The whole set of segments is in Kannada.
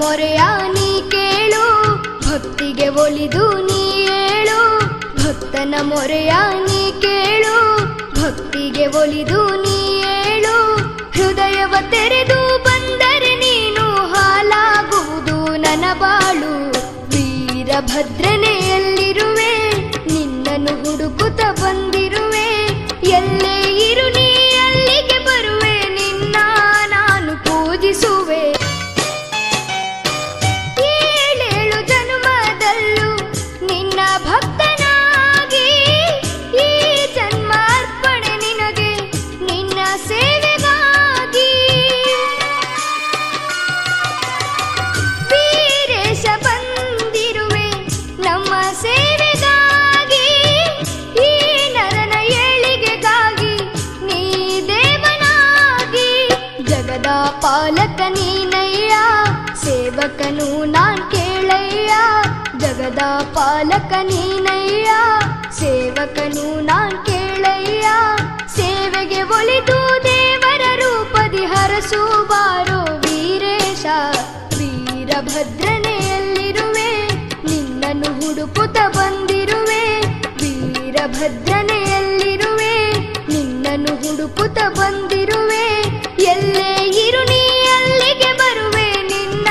ಮೊರೆಯ ನೀ ಕೇಳು, ಭಕ್ತಿಗೆ ಒಲಿದು ನೀ ಏಳು. ಭಕ್ತನ ಮೊರೆಯ ನೀ ಕೇಳು, ಭಕ್ತಿಗೆ ಒಲಿದು ನೀ ಏಳು. ಹೃದಯವ ತೆರೆದು ಬಂದರೆ ನೀನು ಹಾಲಾಗುವುದು ನನ್ನ ಬಾಳು. ವೀರಭದ್ರನೇ ಎಲ್ಲಿರುವೆ, ನಿನ್ನನ್ನು ಹುಡುಕುತ್ತ ಬಂದಿರುವೆ. ಎಲ್ಲೇ ಇರು ನೀ ಅಲ್ಲಿಗೆ ಬರುವೆ, ನಿನ್ನ ನಾನು ಪೂಜಿಸುವೆ. ಏಳೇಳು ಜನ್ಮದಲ್ಲೂ ನಿನ್ನ ಭಕ್ತನಾಗಿ, ಈ ಜನ್ಮ ಅರ್ಪಣೆ ನಿನಗೆ ನಿನ್ನ ಸೇವೆಗಾಗಿ. ವೀರೇಶ ಬಂದಿರುವೆ ನಮ್ಮ ಸೇವೆಗಾಗಿ, ಈ ನರನ ಏಳಿಗೆಗಾಗಿ ನೀ ದೇವನಾಗಿ. ಜಗದ ಪಾಲಕ ನೀನಯ್ಯ, ಸೇವಕನು ನಾನ್ ಕೇಳಯ್ಯ. ಜಗದ ಪಾಲಕ ನೀನಯ್ಯ, ಸೇವಕನು ನಾನ್ ಕೇಳಯ್ಯ. ಸೇವೆಗೆ ಒಲಿದು ದೇವರ ರೂಪದಿ ಹರಸು ಬಾರೋ ವೀರೇಶ. ವೀರಭದ್ರನೇ ಎಲ್ಲಿರುವೆ, ನಿನ್ನನ್ನು ಹುಡುಕುತ್ತ ಬಂದಿರುವೆ. ವೀರಭದ್ರನೇ ಎಲ್ಲಿರುವೆ, ನಿನ್ನನ್ನು ಹುಡುಕುತ್ತ ಬಂದಿರುವೆ. ಎಲ್ಲೇ ಇರು ನೀ ಅಲ್ಲಿಗೆ ಬರುವೆ, ನಿನ್ನ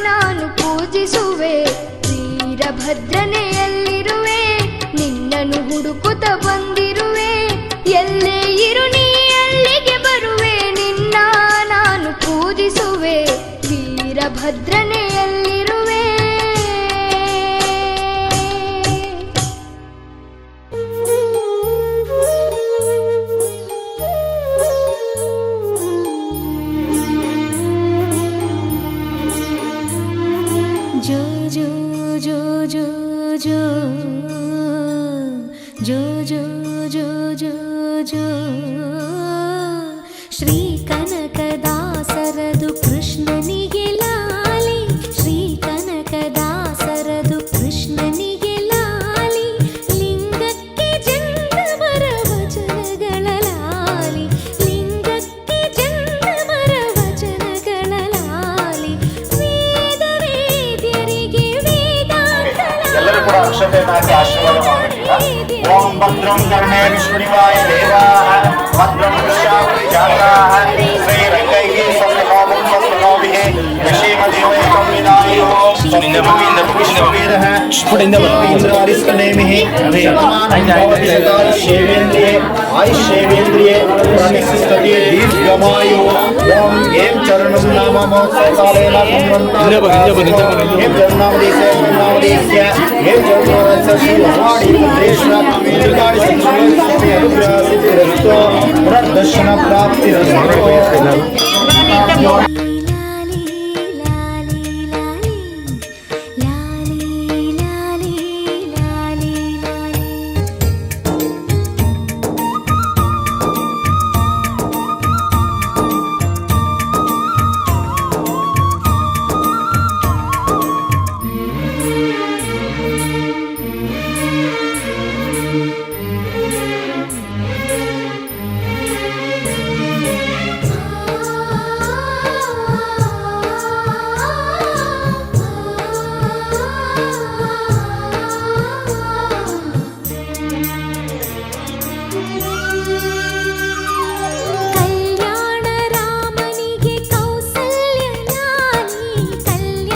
ನಾನು ಪೂಜಿಸುವೆ. ವೀರಭದ್ರನೇ ಎಲ್ಲಿರುವೆ, ನಿನ್ನನ್ನು ಹುಡುಕುತ್ತ ಬಂದಿರುವೆ. ಎಲ್ಲೇ ಇರು ನೀ ಅಲ್ಲಿಗೆ ಬರುವೆ, ನಿನ್ನ ನಾನು ಪೂಜಿಸುವೆ. ವೀರಭದ್ರನೇ ಎಲ್ಲಿರುವೆ. ಜೋ ಜೋ ಜೋ ಜೋ ಜೋ ಜೋ ಜೋ ಜೋ ಜೋ ಜೋ. ಶ್ರೀ ಕನಕದಾಸರದು ಕೃಷ್ಣನಿಗೆ ಲಾಲಿ, ಶ್ರೀ ಕನಕದಾಸರದು ಕೃಷ್ಣನಿಗೆ ಲಾಲಿ. ಲಿಂಗಕ್ಕೆ ಚಂದಮರ ವಚನಗಳ ಲಾಲಿ, ಲಿಂಗಕ್ಕೆ ಚಂದಮರ ವಚನಗಳ ಲಾಲಿ. ವೇದ ವೇದ್ಯರಿಗೆ ವೇದಾಂತ ಎಲ್ಲರೂ ಕೂಡ ಅಕ್ಷತೆಯನ್ನು ಹಾಕಿ ಆಶೀರ್ವಾದ ಮಾಡಬೇಕಿಲ್ಲ. ಓಂ ಭದ್ರಂ ಕರ್ಣೇ ವಿಷ್ಣುನಿವಾಯ ದೇವಾಃ, ಭದ್ರಂ ಪಶ್ಯಾಮಿ ಜಾತಾಃ, ಶ್ರೀರಂಗೈಃ ಸ್ವಸ್ತಿಕಾಮಂ ಸ್ವಸ್ತಿನೋಭಿಃ, ಯಶೇಮದೇವೈಕಂ ವಿನಾಯೋ ವಿಷ್ಣುವೇದಃ ಇಂದ್ರಾರಿಸ್ಕನೇಮಿಃ ಶತಮಾನಂ ಭವತಿ ಶತಾಯುಷ್ಯೇವೇಂದ್ರಿಯೇ ಆಯುಷ್ಯೇವೇಂದ್ರಿಯೇ ಪ್ರತಿಷ್ಠಿತೇ ದೀರ್ಘಮಾಯು. ಓಂ ಏಂ ಚರಣಂ ನಾಮ ಮಹೋತ್ಸವಕಾಲೇನ ಸಂಬಂಧ ಏಂ ಚರಣಾಮದೇಶೇ ಚರಣಾಮದೇಶ್ಯ ಏಂ ಚರಣೋರಸ ಶ್ರೀ ಭಗವಾನಿ ಪುತ್ರೇಶ್ವರ ದುರ್ಗಾಡಿ ಸಂಸ್ಕೃತಿ ಅನುಗ್ರಹ ಸಿದ್ಧಿರಸ್ತು, ಪ್ರದರ್ಶನ ಪ್ರಾಪ್ತಿರಸ್ತು.